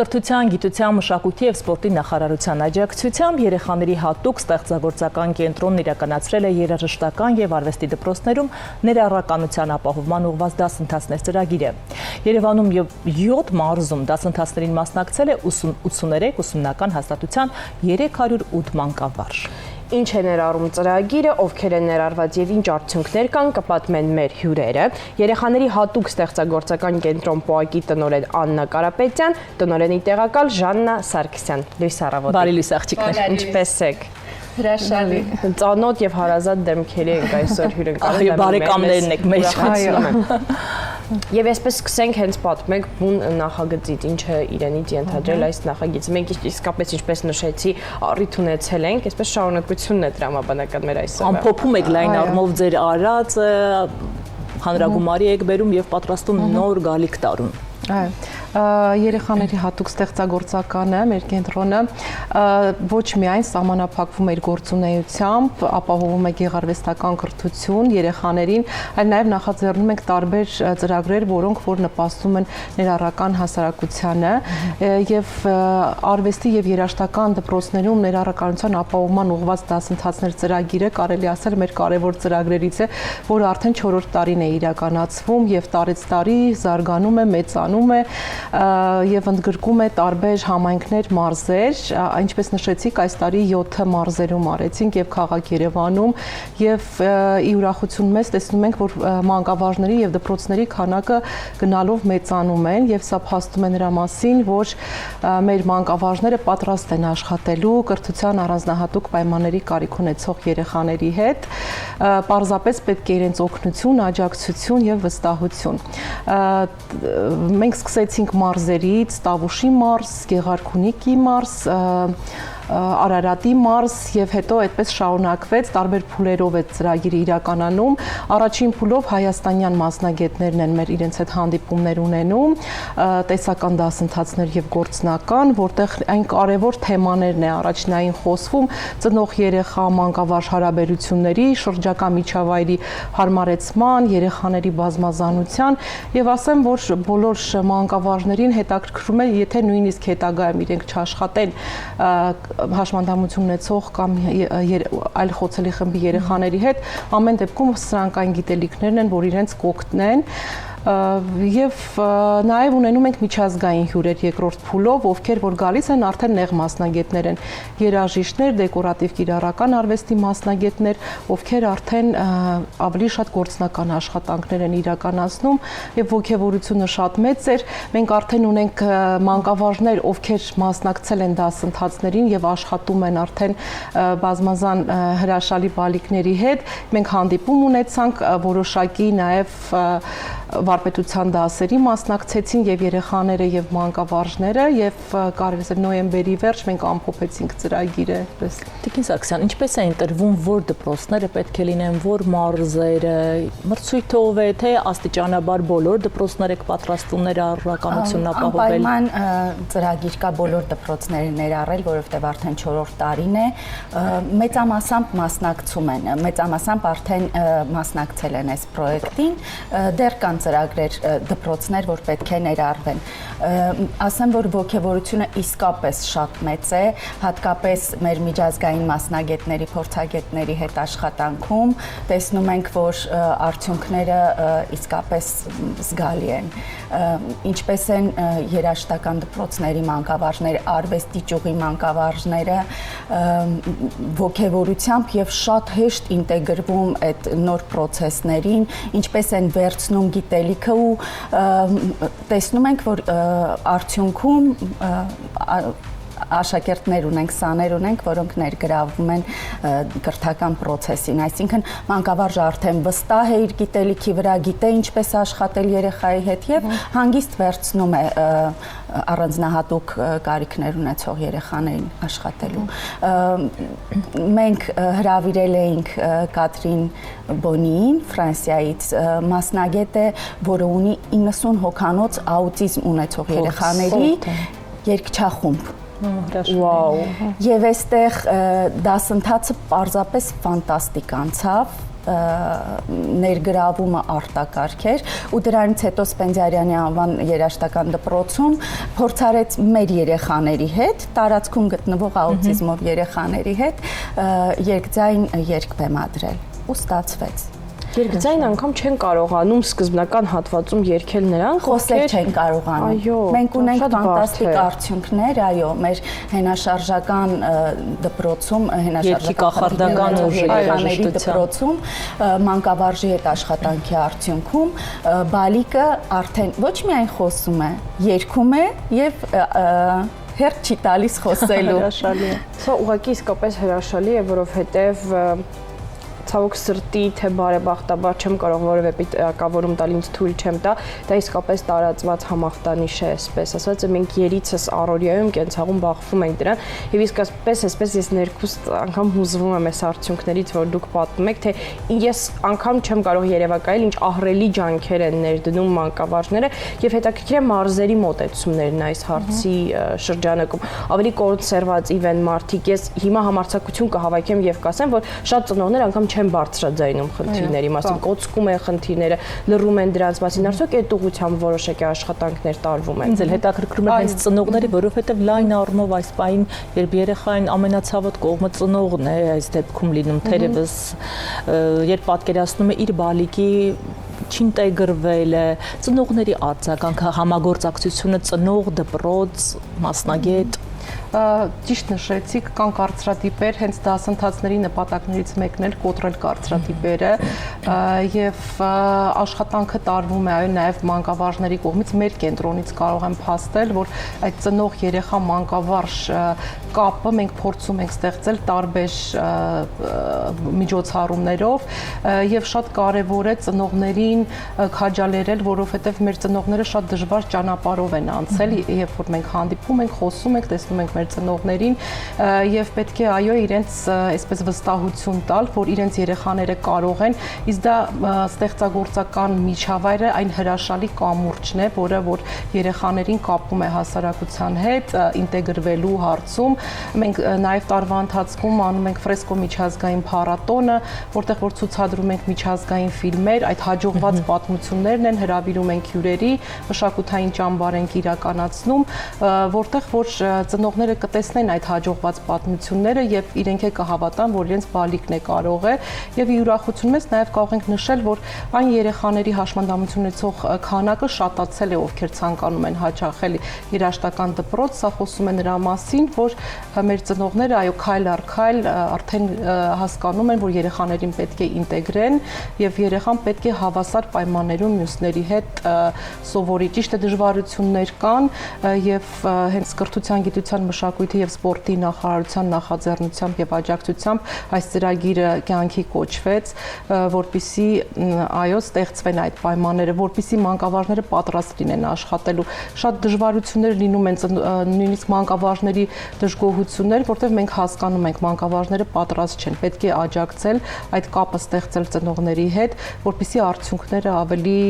Կրթության, գիտության, մշակույթի և սպորտի նախարարության աջակցությամբ երեխաների հատուկ ստեղծագործական կենտրոնն իրականացրել է երաժշտական և արվեստի դպրոցներում ներառականության ապահովման ուղղված դասընթացներ ծրագիրը։ Երևանում և 7 մարզում դասընթացներին մասնակցել է 83 ուսումնական հաստատության 308 մանկավարժ։ Ինչ է ներառում ծրագիրը, ովքեր են ներառված և ինչ արդյունքներ կան, կպատմեն մեր հյուրերը։ Երեխաների հատուկ ստեղծագործական կենտրոն ՊՕԱԿ-ի տնօրեն Աննա Կարապետյան, տնօրենի տեղակալ Ժաննա Սարգսյան։ Լույս առավոտ։ Բարի լույս աղջիկներ։ Ինչպե՞ս եք։ Հրաշալի։ Ծանոթ և հարազատ դեմքերի ենք այսօր հյուրընկալել։ Բարեկամներն եք մեր։ Եվ այսպես սկսենք հենց պատմեք բուն նախագծից, ինչը իրենից ենթադրել այս նախագիծը։ Մենք իսկապես ինչպես նշեցի, առիթ ունեցել ենք, այսպես շարունակությունն է տրամաբանական մեր այսօրը։ Ամփոփում եք լայն առումով ձեր արածը, հանրագումարի եք բերում և պատրաստում նոր գալիք տարում։ Երեխաների հատուկ ստեղծագործականը, մեր կենտրոնը ոչ միայն սահմանափակվում է իր գործունեությամբ, ապահովում է գեղարվեստական կրթություն երեխաներին, այլ նաև նախաձեռնում ենք տարբեր ծրագրեր, որոնք որ նպաստում են ներառական հասարակությանը եւ արվեստի եւ երաժշտական դպրոցներում ներառականության ապահովման ուղղված դասընթացներ ծրագիրը կարելի ասել մեր կարևոր ծրագրերից է, որը արդեն 4-րդ տարին է իրականացվում եւ տարեց տարի զարգանում է, մեծանում է եւ ընդգրկում է տարբեր համայնքներ, մարզեր, ինչպես նշեցիք, այս տարի 7 մարզերում արեցինք եւ քաղաք Երևանում եւ ի ուրախություն մեծ տեսնում ենք, որ մանկավարժների եւ դպրոցների քանակը գնալով մեծանում են եւ սա փաստում է նրա մասին, որ մեր մանկավարժները պատրաստ են աշխատելու կրթության առանձնահատուկ պայմանների կարիք ունեցող երեխաների հետ, պարզապես պետք է իրենց օգնություն, աջակցություն եւ վստահություն։ Մենք սկսեցինք մարզերից, Տավուշի մարզ, Գեղարքունիքի մարզ, Արարատի մարզ եւ հետո այդպես շարունակվեց, տարբեր փուլերով է ծրագիրը իրականանում։ Առաջին փուլով հայաստանյան մասնագետներն են մեր իրենց հետ հանդիպումներ ունենում, տեսական դասընթացներ եւ գործնական, որտեղ այն կարևոր թեմաներն է առաջնային խոսվում՝ ծնող երեխա մանկավարժ հարաբերությունների, շրջակա միջավայրի հարմարեցման, երեխաների բազմազանության եւ ասեմ, որ բոլոր մանկավարժներին հետաքրքրում է, եթե նույնիսկ հետագայում իրենք չաշխատեն հաշմանդամություն ունեցող կամ այլ խոցելի խմբի երեխաների հետ, ամեն դեպքում սրանք այն գիտելիքներն են, որ իրենց կօգնեն եւ նաեւ ունենում ենք միջազգային հյուրեր երկրորդ փուլով, ովքեր որ գալիս են արդեն նեղ մասնագետներ են, երաժիշտներ, դեկորատիվ կիրառական արվեստի մասնագետներ, ովքեր արդեն ավելի շատ գործնական աշխատանքներ են իրականացնում եւ ոգևորությունը շատ մեծ էր։ Մենք արդեն ունենք մանկավարժներ, ովքեր մասնակցել են դասընթացներին եւ աշխատում են արդեն բազմազան հրաշալի բալիկների հետ։ Մենք հանդիպում ունեցանք, որոշակի նաեւ վարպետության դասերի մասնակցեցին եւ երեխաները եւ մանկավարժները եւ կարելի է նոյեմբերի վերջ մենք ամփոփեցինք ծրագիրը այդպես։ Տիկին Սարգսյան, ինչպես է ընտրվում, որ դպրոցները պետք է լինեն, որ մարզերը, մրցույթով է, թե աստիճանաբար բոլոր դպրոցները կպատրաստούν ներառականությունն ապահովել։ Անպայման ծրագիր կա բոլոր դպրոցները ներառել, որովհետեւ արդեն 4-րդ տարին է, մեծամասամբ մասնակցում են, մեծամասամբ արդեն մասնակցել են այս պրոյեկտին, դեռ կան ծրագրեր դպրոցներ, որ պետք է ներառվեն։ Ասեմ, որ ոգևորությունը իսկապես շատ մեծ է, հատկապես մեր միջազգային մասնագետների, փորձագետների հետ աշխատանքում տեսնում ենք, որ արդյունքները իսկապես զգալի են։ Ինչպես են երաժշտական դպրոցների մանկավարժները, արվեստի ճյուղի մանկավարժները ոգևորությամբ եւ շատ հեշտ ինտեգրվում այդ նոր process-ներին, ինչպես են վերցնում գիտելիքը ու տեսնում ենք, որ արդյունքում աշակերտներ ունենք, սաներ ունենք, որոնք ներգրավվում են կրթական process-ին, այսինքն մանկավարժը արդեն վստահ է իր գիտելիքի վրա, գիտե ինչպես աշխատել երեխայի հետ եւ հանգիստ վերցնում է առանձնահատուկ կարիքներ ունեցող երեխաներին աշխատելու։ Մենք հրավիրել էինք Կատրին Բոնիին, Ֆրանսիայից, մասնագետ է, որը ունի 90 հոգանոց աուտիզմ ունեցող երեխաների երգչախումբ։ Վաու։ Եվ այստեղ դասընթացը պարզապես ֆանտաստիկ անցավ, ներգրավումը արտակարգ էր ու դրանից հետո Սպենդիարյանի անվան երաժշտական դպրոցում փորձարեց մեր երեխաների հետ, տարածքում գտնվող աուտիզմով երեխաների հետ երկձայն երգ բեմադրել ու ստացվեց։ Երկձայն անգամ չեն կարողանում սկզբնական հատվածում երգել նրանք, խոսել չեն կարողանում։ Այո, մենք ունենք շատ ֆանտաստիկ բարդ է։ արդյունքներ, այո, մեր հենաշարժական դպրոցում, Երգի կախարդական ուժի երեխաների դպրոցում մանկավարժի հետ աշխատանքի արդյունքում բալիկը արդեն ոչ միայն խոսում է, երգում է եւ հերթ չի տալիս խոսելու։ Հրաշալի է։ Սա ուղղակի իսկապես հրաշալի է, որովհետև ցավոք սրտի թե բարեբախտաբար չեմ կարող որևէ պիտակավորում տալ, ինձ թույլ չեմ տա, դա իսկապես տարածված համախտանիշ է, այսպես ասած, մենք երիցս առօրյայում կենցաղում բախվում ենք դրան, եւ իսկապես այսպես ես ներքուստ անգամ հուզվում եմ այս արդյունքներից, որ դուք պատմում եք, թե ես անգամ չեմ կարող երևակայել, ինչ ահռելի ջանքեր են ներդնում մանկավարժները եւ հետաքրքիր է մարզերի մոտեցումներն այս հարցի շրջանակում։ Ավելի կոնսերվատիվ են մարդիկ, ես հիմա համարձակություն կհավաքեմ եւ կասեմ, որ շատ ծնողներ անգամ չեն բարձրաձայնում խնդիրների մասին, կոծկում են խնդիրները, լռում են դրանց մասին, արդյոք այդ ուղղությամբ որոշակի աշխատանքներ տարվում են։ Ինձ էլ հետաքրքրում է հենց ծնողների, որովհետև լայն առումով այս պահին, երբ երեխային ամենացավոտ կողմը ծնողն է, այս դեպքում լինում թերևս, երբ պատկերացնում է իր բալիկի չինտեգրվել է, ծնողների արձագանքը, համագործակցությունը ծնող, դպրոց, մասնագետ Ճիշտ նշեցիք, կան կարծրատիպեր, հենց դասընթացների նպատակներից մեկն էլ կոտրել կարծրատիպերը եւ աշխատանքը տարվում է այո նաեւ մանկավարժների կողմից մեր կենտրոնից կարող եմ փաստել, որ այդ ծնող երեխա մանկավարժ կապը մենք փորձում ենք ստեղծել տարբեր միջոցառումներով եւ շատ կարեւոր է ծնողներին քաջալերել, որովհետեւ մեր ծնողները շատ դժվար ճանապարհով են անցել, երբ որ մենք հանդիպում ենք, խոսում ենք, տեսնում ենք մեր ծնողներին եւ պետք է այո իրենց այսպես վստահություն տալ, որ իրենց երեխաները կարող են, իսկ դա ստեղծագործական միջավայրը այն հրաշալի կամուրջն է, որը որ երեխաներին կապում է հասարակության հետ, ինտեգրվելու հարցում։ Մենք նաեւ տարվա ընթացքում անում ենք ֆրեսկո միջազգային փառատոնը, որտեղ որ ցուցադրում ենք միջազգային ֆիլմեր, այդ հաջողված պատմություններն են, հրավիրում ենք հյուրերի, մշակութային ճամբար ենք իրականացնում, որտեղ որ ծնողները կտեսնեն այդ հաջողված պատմությունները եւ իրենք է կհավատան, որ իրենց բալիկն է կարող է եւ ուրախություն մեզ նաեւ կարող ենք նշել, որ այն երեխաների հաշմանդամություն ունեցող քանակը շատացել է, ովքեր ցանկանում են հաճախել երաժշտական դպրոց, սա խոսում է նրա մասին, որ մեր ծնողները այո քայլ առ քայլ արդեն հասկանում են, որ երեխաներին պետք է ինտեգրեն եւ երեխան պետք է հավասար պայմաններում մյուսների հետ սովորի։ Ճիշտ է դժվարություններ կան եւ հենց կրթության, գիտության, մշակույթի եւ սպորտի նախարարության նախաձեռնությամբ եւ աջակցությամբ այս ծրագիրը կյանքի կոչվեց, որպիսի այո ստեղծվեն այդ պայմանները, որպիսի մանկավարժները պատրաստ լինեն աշխատելու։ Շատ դժվարություններ լինում են նույնիսկ մանկավարժների դժգոհություններ, որտեղ մենք հասկանում ենք մանկավարժները պատրաստ չեն, պետք է աջակցել այդ կապը ստեղծել ծնողների հետ, որպիսի արդյունքները ավելի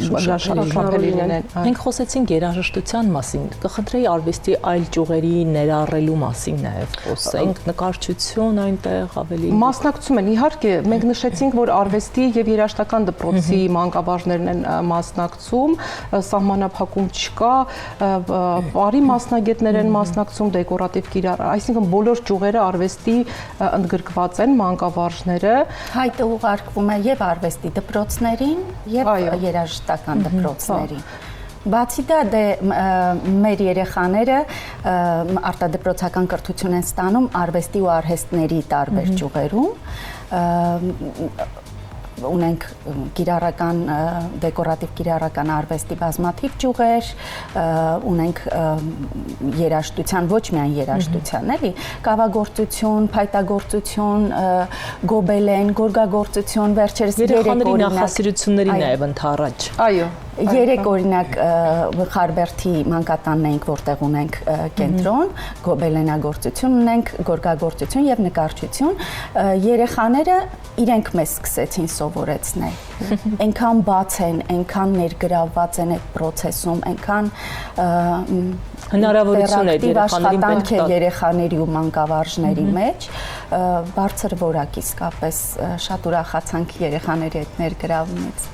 շոշափելի լինեն։ Մենք խոսեցինք երաժշտության մասին, կխնդրեի արվեստի այլ ճյուղերի ներառելու մասին նաև խոսենք, նկարչություն այնտեղ ավելի մասնակցում են, իհարկե, մենք նշեցինք, որ արվեստի եւ երաժշտական դպրոցի մանկավարժներն են մասնակցում, սահմանափակում չկա, բարի մասնագետներ են մասնակցում, դեկորատիվ այսինքն բոլոր ճյուղերը արվեստի ընդգրկված են մանկավարժները։ Հայտը ուղարկվում է եւ արվեստի դպրոցներին եւ երաժշտական դպրոցներին։ Բացի դա մեր երեխաները արտադպրոցական կրթություն են ստանում արվեստի ու արհեստների տարբեր ճյուղերում, ունենք կիրառական դեկորատիվ կիրառական արվեստի բազմաթիվ ճյուղեր, ունենք երաժշտության, ոչ միայն երաժշտության, էլի, կավագործություն, փայտագործություն, գոբելեն, գորգագործություն, վերջերս երեխաների նախասիրությունների նաև ընդառաջ։ Այո, Երեք օրինակ Խարբերդի մանկատանն ենք, որտեղ ունենք կենտրոն, գոբելենագործություն ունենք, գորգագործություն եւ նկարչություն։ Երեխաները իրենք մեզ սկսեցին սովորեցնել։ Այնքան բաց են, այնքան ներգրավված են այդ process-ում, այնքան հնարավորություն է երեխաներին պետք է երեխաների ու մանկավարժների մեջ բարձր որակ իսկապես շատ ուրախացանք երեխաների այդ ներգրավումից։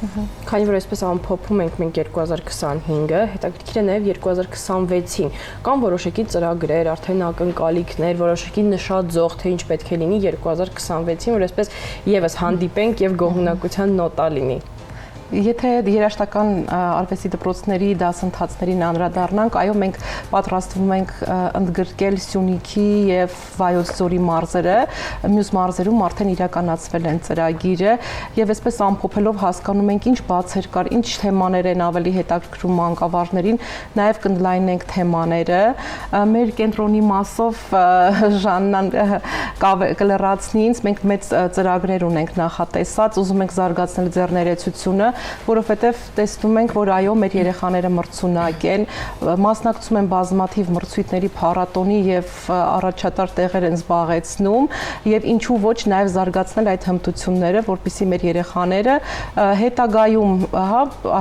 Քանի որ այսպես ամփոփում ենք մենք 2025-ը, հետաքրքիր է նաև 2026-ին կամ որոշակի ծրագրեր, արդեն ակնկալիքներ, որոշակի նշաձող, թե ինչ պետք է լինի 2026-ին, որ այսպես եւս հանդիպենք եւ գոհունակության նոտա լինի։ Եթե երաժշտական արվեստի դպրոցների դասընթացներին անդրադառնանք, այո, մենք պատրաստվում ենք ընդգրկել Սյունիքի եւ Վայոց ձորի մարզերը, մյուս մարզերում արդեն իրականացվել են ծրագիրը եւ այսպես ամփոփելով հասկանում ենք ինչ բացեր կար, ինչ թեմաներ են ավելի հետաքրքրում մանկավարժներին, նաեւ կընդլայնենք թեմաները։ Մեր կենտրոնի մասով Ժաննան կլրացնի ինձ, մենք մեծ ծրագրեր ունենք նախատեսած, ուզում ենք զարգացնել ձեռներեցությունը, որովհետև տեսնում ենք, որ այո, մեր երեխաները մրցունակ են, մասնակցում են բազմաթիվ մրցույթների փառատոնի եւ առաջատար տեղեր են զբաղեցնում եւ ինչու ոչ նաեւ զարգացնել այդ հմտությունները, որպեսզի մեր երեխաները հետագայում,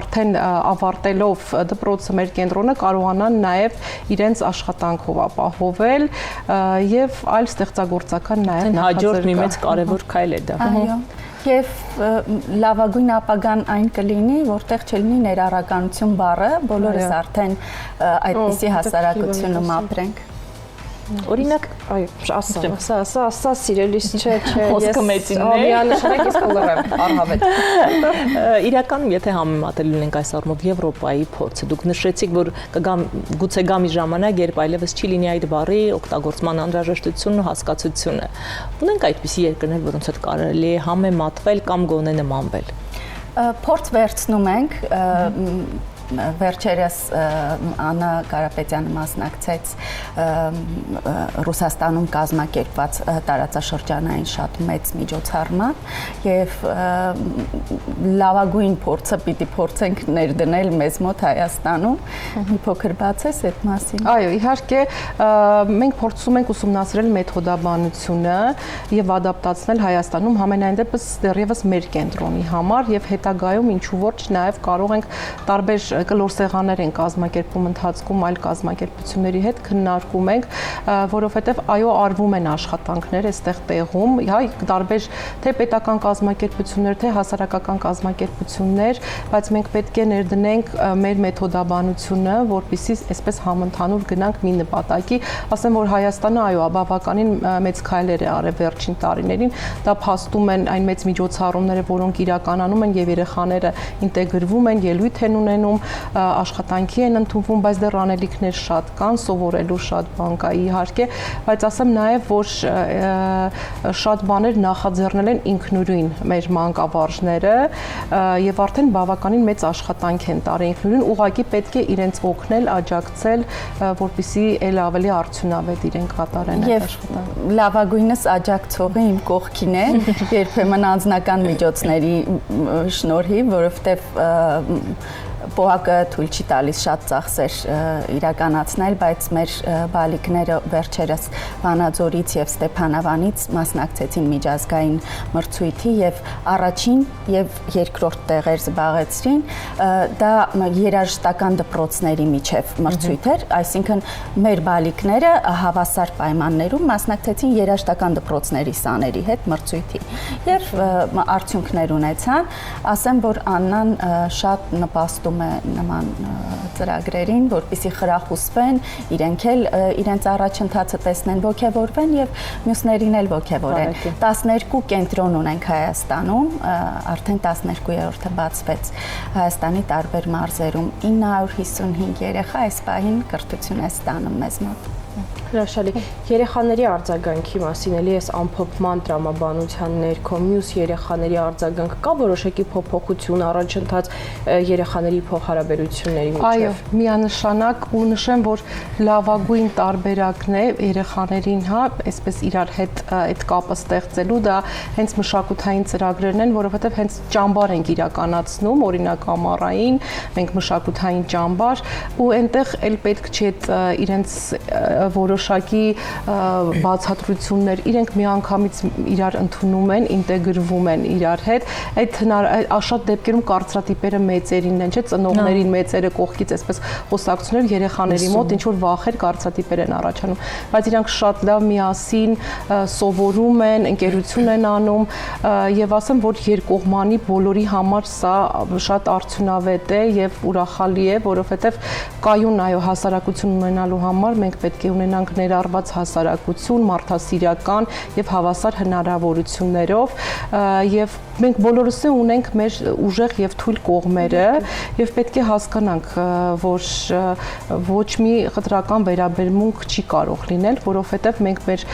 արդեն ավարտելով դպրոցը մեր կենտրոնը կարողանան նաեւ իրենց աշխատանքով ապահովել եւ այլ ստեղծագործական նաեւ հաջորդ մի մեծ կարևոր քայլ է դա։ Այո։ Եվ լավագույն ապագան այն կլինի, որտեղ չլինի ներառականություն բառը, բոլորս արդեն այդպիսի հասարակությունում ապրենք։ Օրինակ, այո, ասա սիրելիս չէ, խոսքը մեծին է։ Միանշանակ ես կլրեմ առհավետ։ Իրականում, եթե համեմատել ունենք այս առումով Եվրոպայի փորձը, դուք նշեցիք, որ գուցե գա մի ժամանակ, երբ այլևս չի լինի այդ բառի օգտագործման անհրաժեշտությունն ու հասկացությունը։ Ունենք այդպիսի երկրներ, որոնց հետ կարելի է համեմատվել կամ գոնե նմանվել։ Փորձ վերցնում ենք, վերջերս Աննա Կարապետյանը մասնակցեց Ռուսաստանում կազմակերպված տարածաշրջանային շատ մեծ միջոցառման եւ լավագույն փորձը պիտի փորձենք ներդնել մեզ մոտ Հայաստանում։ Մի փոքր բացես այդ մասին։ Այո, իհարկե մենք փորձում ենք ուսումնասիրել մեթոդաբանությունը եւ ադապտացնել Հայաստանում համենայն դեպս դեռևս մեր կենտրոնի համար եւ հետագայում ինչու ոչ նաեւ կարող ենք տարբեր կլոր սեղաններ են կազմակերպում ընթացքում այլ կազմակերպությունների հետ քննարկում ենք, որովհետև այո արվում են աշխատանքներ այստեղ տեղում, տարբեր թե պետական կազմակերպություններ, թե հասարակական կազմակերպություններ, բայց մենք պետք է ներդնենք մեր մեթոդաբանությունը, որպեսզի այսպես համընդհանուր գնանք մի նպատակի, ասեմ որ Հայաստանը այո բավականին մեծ քայլեր է արել վերջին տարիներին, դա փաստում են այն մեծ միջոցառումները, որոնք իրականանում են եւ երեխաները ինտեգրվում են, ելույթ են ունենում, աշխատանքի են ընդունվում, բայց դեռ անելիքներ շատ կան, սովորելու շատ բան կա իհարկե, բայց ասեմ նաև, որ շատ բաներ նախաձեռնել են ինքնուրույն մեր մանկավարժները եւ արդեն բավականին մեծ աշխատանք են տարել ինքնուրույն, ուղղակի պետք է իրենց օգնել, աջակցել, որպեսզի ել ավելի արդյունավետ իրենք կատարեն այդ աշխատանքը։ Լավագույնս աջակցողը իմ կողքին է, երբեմն անձնական միջոցների շնորհիվ, որովհետեւ Պոակը թույլ չի տալիս շատ ծախսեր իրականացնել, բայց մեր բալիկները վերջերս Վանաձորից եւ Ստեփանավանից մասնակցեցին միջազգային մրցույթի եւ առաջին եւ երկրորդ տեղեր զբաղեցրին։ Դա երաժշտական դպրոցների միջև մրցույթ էր, այսինքն մեր բալիկները հավասար պայմաններում մասնակցեցին երաժշտական դպրոցների սաների հետ մրցույթի եւ արդյունքներ ունեցան։ Ասեմ, որ Աննան շատ նպաստում է նման ծրագրերին, որպեսզի խրախուսվեն, իրենք էլ իրենց առաջընթացը տեսնեն, ոգևորվեն եւ մյուսներին էլ ոգևորեն։ 12 կենտրոն ունենք Հայաստանում, արդեն 12-րդը բացվեց Հայաստանի տարբեր մարզերում, 955 երեխա այս պահին կրթություն է ստանում մեզ մոտ։ Հրաշալի։ Երեխաների արձագանքի մասին էլի էս ամփոփման տրամաբանության ներքո մյուս երեխաների արձագանքը կա որոշակի փոփոխություն առաջընթաց երեխաների փոխհարաբերությունների միջև։ Այո, միանշանակ ու նշեմ, որ լավագույն տարբերակն է երեխաներին, հա, այսպես իրար հետ այդ կապը ստեղծելու, դա հենց մշակութային ծրագրերն են, որովհետև հենց ճամբար ենք իրականացնում, օրինակ ամառային, մենք մշակութային ճամբար ու այնտեղ էլ պետք չի այդ իրենց որոշակի բացատրություններ, իրենք միանգամից իրար ընդունում են, ինտեգրվում են իրար հետ, այդ շատ դեպքերում կարծրատիպերը մեծերին են, չէ, ծնողներին մեծերը կողքից այսպես խոսակցություններ երեխաների մոտ ինչ որ վախեր կարծրատիպեր են առաջանում, բայց իրանք շատ լավ միասին սովորում են, ընկերություն են անում եւ ասեմ, որ երկկողմանի բոլորի համար սա շատ արդյունավետ է եւ ուրախալի է, որովհետեւ կայուն այո հասարակություն ունենալու համար մենք պետք է ունենանք ներառված հասարակություն, մարդասիրական եւ հավասար հնարավորություններով եւ մենք բոլորս ունենք մեր ուժեղ եւ թույլ կողմերը եւ պետք է հասկանանք, որ ոչ մի խտրական վերաբերմունք չի կարող լինել, որովհետեւ մենք մեր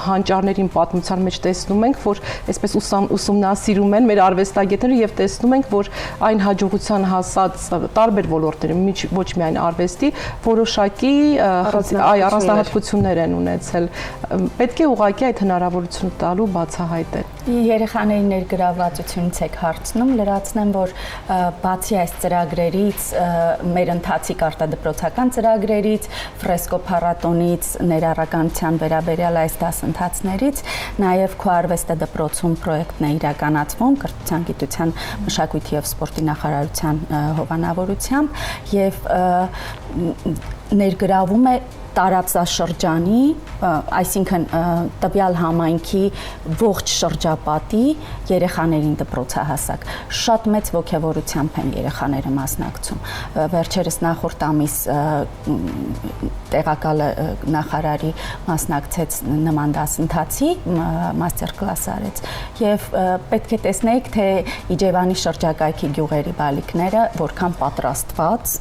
հանճարներին պատմության մեջ տեսնում ենք, որ այսպես ուսումնասիրում են մեր արվեստագետները եւ տեսնում ենք, որ այն հաջողության հասած տարբեր ոլորտներում, ոչ միայն արվեստի, որոշակի առանձնահատկություններ են ունեցել։ Պետք է ուղղակի այդ հնարավորությունը տալու բացահայտել։ Երեխաների ներգրավվածությունից եք հարցնում, լրացնեմ, որ բացի այս ծրագրերից, մեր ընթացիկ արտադպրոցական ծրագրերից, ֆրեսկո փառատոնից, ներառականության վերաբերյալ այս դասընթացներից, նաև քո արվեստը դպրոցում պրոյեկտն է իրականացվում կրթության, գիտության, մշակույթի եւ սպորտի նախարարության հովանավորությամբ եւ ներգրավում է տարածաշրջանի, այսինքն տվյալ համայնքի ողջ շրջապատի երեխաներին դպրոցահասակ։ Շատ մեծ ոգևորությամբ են երեխաները մասնակցում։ Վերջերս նախորդ ամիս տեղակալը նախարարի մասնակցեց նման դասընթացի, մաստեր կլաս արեց եւ պետք է տեսնեիք, թե Իջևանի շրջակայքի գյուղերի բալիկները որքան պատրաստված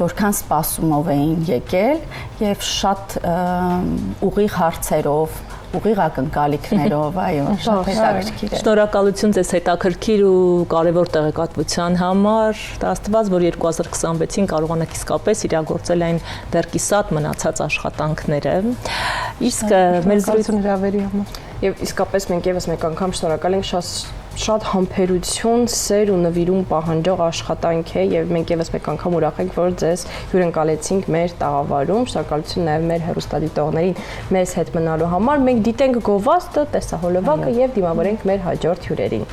որքան սպասումով էին եկել եւ շատ ուղիղ հարցերով, ուղիղ ակնկալիքներով, այո, շատ հետաքրքիր է։ Շնորհակալություն ձեզ հետաքրքիր ու կարևոր տեղեկատվության համար։ Աստված, որ 2026-ին կարողանաք իսկապես իրագործել այն դեռ կիսատ մնացած աշխատանքները։ Իսկ մեր զրույցը հրավերի համար եւ իսկապես մենք եւս մեկ անգամ շնորհակալ ենք շատ համբերություն, սեր ու նվիրում պահանջող աշխատանք է եւ մենք եւս մեկ անգամ ուրախ ենք, որ ձեզ հյուրընկալեցինք մեր տաղավարում։ Շնորհակալություն նաեւ մեր հեռուստադիտողներին մեզ հետ մնալու համար։ Մենք դիտենք գովազդը, տեսահոլովակը եւ դիմավորենք մեր հաջորդ հյուրերին։